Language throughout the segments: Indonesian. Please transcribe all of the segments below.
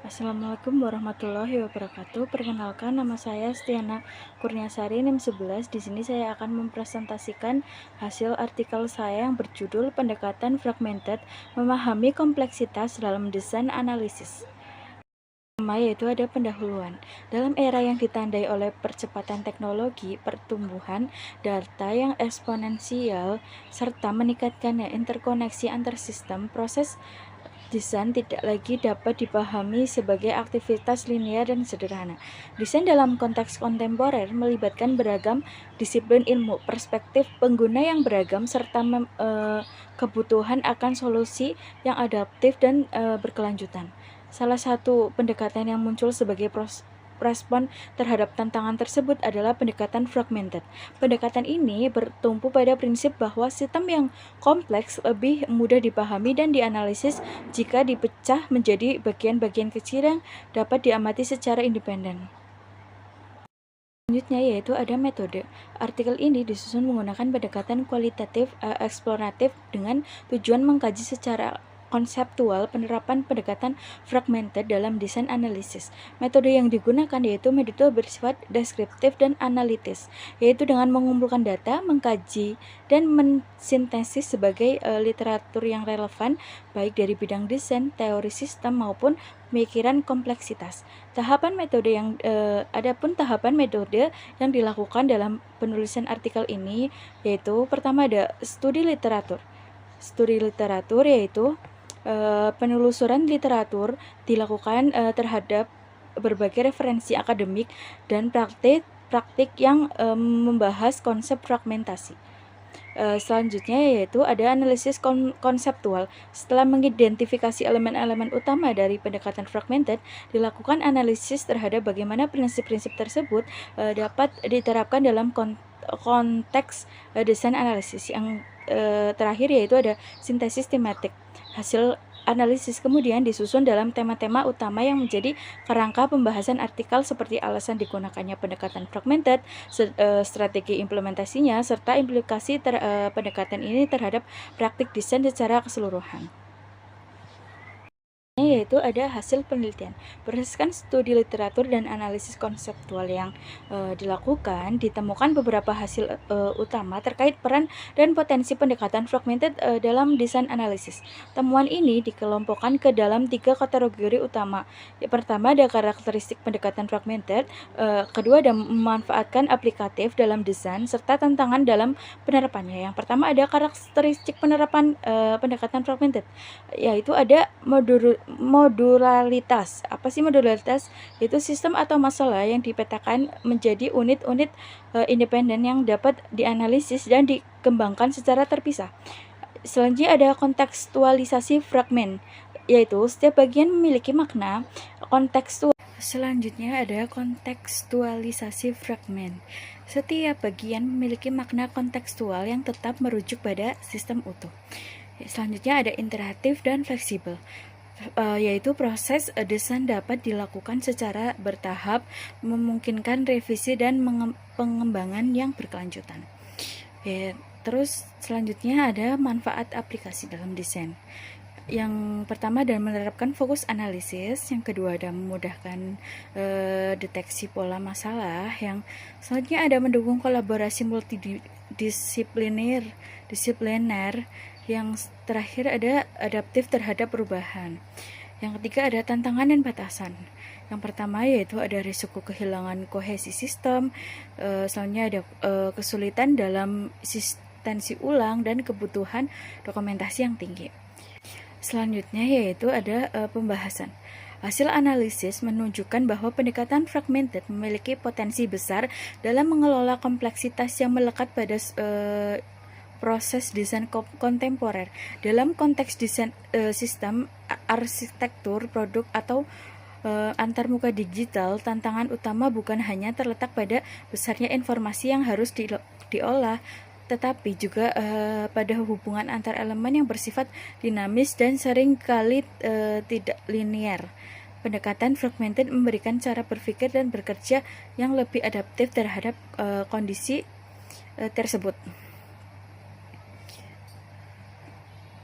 Assalamualaikum warahmatullahi wabarakatuh. Perkenalkan, nama saya Stiana Kurniasari, NIM 11. Di sini saya akan mempresentasikan hasil artikel saya yang berjudul Pendekatan Fragmented Memahami Kompleksitas dalam Desain Analisis. Yaitu ada pendahuluan. Dalam era yang ditandai oleh percepatan teknologi, pertumbuhan data yang eksponensial, serta meningkatkannya interkoneksi antar sistem, proses desain tidak lagi dapat dipahami sebagai aktivitas linear dan sederhana. Desain dalam konteks kontemporer melibatkan beragam disiplin ilmu, perspektif pengguna yang beragam, serta kebutuhan akan solusi yang adaptif dan berkelanjutan. Salah satu pendekatan yang muncul sebagai respon terhadap tantangan tersebut adalah pendekatan fragmented. Pendekatan ini bertumpu pada prinsip bahwa sistem yang kompleks lebih mudah dipahami dan dianalisis jika dipecah menjadi bagian-bagian kecil yang dapat diamati secara independen. Selanjutnya yaitu ada metode. Artikel ini disusun menggunakan pendekatan kualitatif eksploratif dengan tujuan mengkaji secara konseptual penerapan pendekatan fragmented dalam desain analisis. Metode yang digunakan yaitu metode bersifat deskriptif dan analitis, yaitu dengan mengumpulkan data, mengkaji, dan mensintesis sebagai literatur yang relevan baik dari bidang desain, teori sistem maupun pemikiran kompleksitas. Adapun tahapan metode yang dilakukan dalam penulisan artikel ini yaitu pertama ada studi literatur. Studi literatur yaitu penelusuran literatur dilakukan terhadap berbagai referensi akademik dan praktik yang membahas konsep fragmentasi. Selanjutnya yaitu ada analisis konseptual. Setelah mengidentifikasi elemen-elemen utama dari pendekatan fragmented, dilakukan analisis terhadap bagaimana prinsip-prinsip tersebut dapat diterapkan dalam konteks desain analisis. Yang terakhir yaitu ada sintesis tematik. Hasil analisis kemudian disusun dalam tema-tema utama yang menjadi kerangka pembahasan artikel seperti alasan digunakannya pendekatan fragmented, strategi implementasinya, serta implikasi pendekatan ini terhadap praktik desain secara keseluruhan. Yaitu ada hasil penelitian. Berdasarkan studi literatur dan analisis konseptual yang dilakukan, ditemukan beberapa hasil utama terkait peran dan potensi pendekatan fragmented dalam desain analisis. Temuan ini dikelompokkan ke dalam 3 kategori utama. Yang pertama ada karakteristik pendekatan fragmented, kedua ada memanfaatkan aplikatif dalam desain, serta tantangan dalam penerapannya. Yang pertama ada karakteristik penerapan pendekatan fragmented, yaitu ada modularitas. Apa sih modularitas? Itu sistem atau masalah yang dipetakan menjadi unit-unit independen yang dapat dianalisis dan dikembangkan secara terpisah. Selanjutnya ada kontekstualisasi fragmen, yaitu setiap bagian memiliki makna kontekstual. Selanjutnya ada kontekstualisasi fragmen. Setiap bagian memiliki makna kontekstual yang tetap merujuk pada sistem utuh. Selanjutnya ada interaktif dan fleksibel, yaitu proses desain dapat dilakukan secara bertahap, memungkinkan revisi dan pengembangan yang berkelanjutan. Terus selanjutnya ada manfaat aplikasi dalam desain. Yang pertama adalah menerapkan fokus analisis, yang kedua ada memudahkan deteksi pola masalah, yang selanjutnya ada mendukung kolaborasi multidisipliner, yang terakhir ada adaptif terhadap perubahan. Yang ketiga ada tantangan dan batasan. Yang pertama yaitu ada risiko kehilangan kohesi sistem, selanjutnya ada kesulitan dalam eksistensi ulang dan kebutuhan dokumentasi yang tinggi. Selanjutnya yaitu ada pembahasan. Hasil analisis menunjukkan bahwa pendekatan fragmented memiliki potensi besar dalam mengelola kompleksitas yang melekat pada proses desain kontemporer. Dalam konteks desain sistem, arsitektur, produk, atau antarmuka digital, tantangan utama bukan hanya terletak pada besarnya informasi yang harus diolah, tetapi juga pada hubungan antar elemen yang bersifat dinamis dan seringkali tidak linear. Pendekatan fragmented memberikan cara berpikir dan bekerja yang lebih adaptif terhadap kondisi tersebut.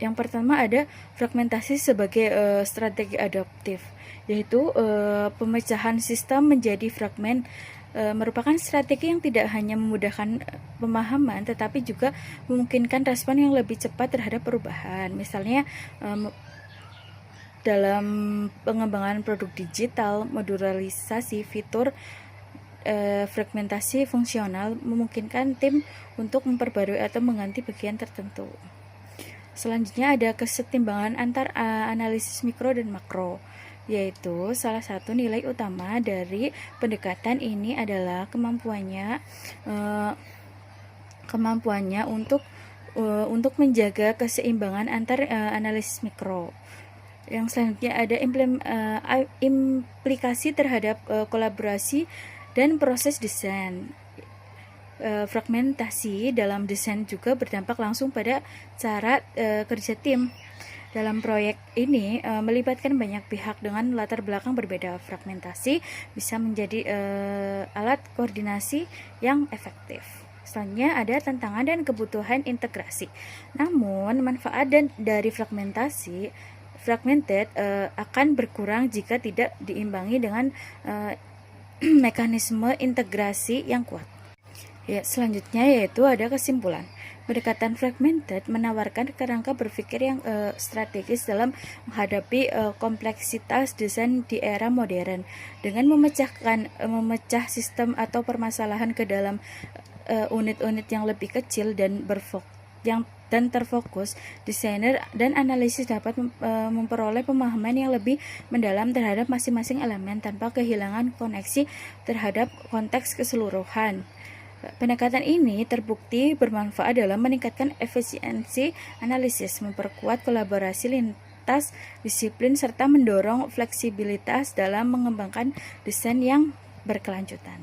Yang pertama ada fragmentasi sebagai strategi adaptif. yaitu pemecahan sistem menjadi fragmen merupakan strategi yang tidak hanya memudahkan pemahaman tetapi juga memungkinkan respon yang lebih cepat terhadap perubahan. Misalnya dalam pengembangan produk digital, modularisasi fitur fragmentasi fungsional memungkinkan tim untuk memperbarui atau mengganti bagian tertentu. Selanjutnya ada kesetimbangan antar analisis mikro dan makro, yaitu salah satu nilai utama dari pendekatan ini adalah kemampuannya untuk menjaga keseimbangan antar analisis mikro. Yang selanjutnya ada implikasi terhadap kolaborasi dan proses desain. Fragmentasi dalam desain juga berdampak langsung pada cara kerja tim. Dalam proyek ini melibatkan banyak pihak dengan latar belakang berbeda. Fragmentasi bisa menjadi alat koordinasi yang efektif. Selanjutnya ada tantangan dan kebutuhan integrasi. Namun manfaat dari fragmented akan berkurang jika tidak diimbangi dengan mekanisme integrasi yang kuat. Ya, selanjutnya yaitu ada kesimpulan. Pendekatan fragmented menawarkan kerangka berpikir yang strategis dalam menghadapi kompleksitas desain di era modern. Dengan memecah sistem atau permasalahan ke dalam unit-unit yang lebih kecil dan terfokus, desainer dan analisis dapat memperoleh pemahaman yang lebih mendalam terhadap masing-masing elemen tanpa kehilangan koneksi terhadap konteks keseluruhan. Pendekatan ini terbukti bermanfaat dalam meningkatkan efisiensi analisis, memperkuat kolaborasi lintas disiplin, serta mendorong fleksibilitas dalam mengembangkan desain yang berkelanjutan.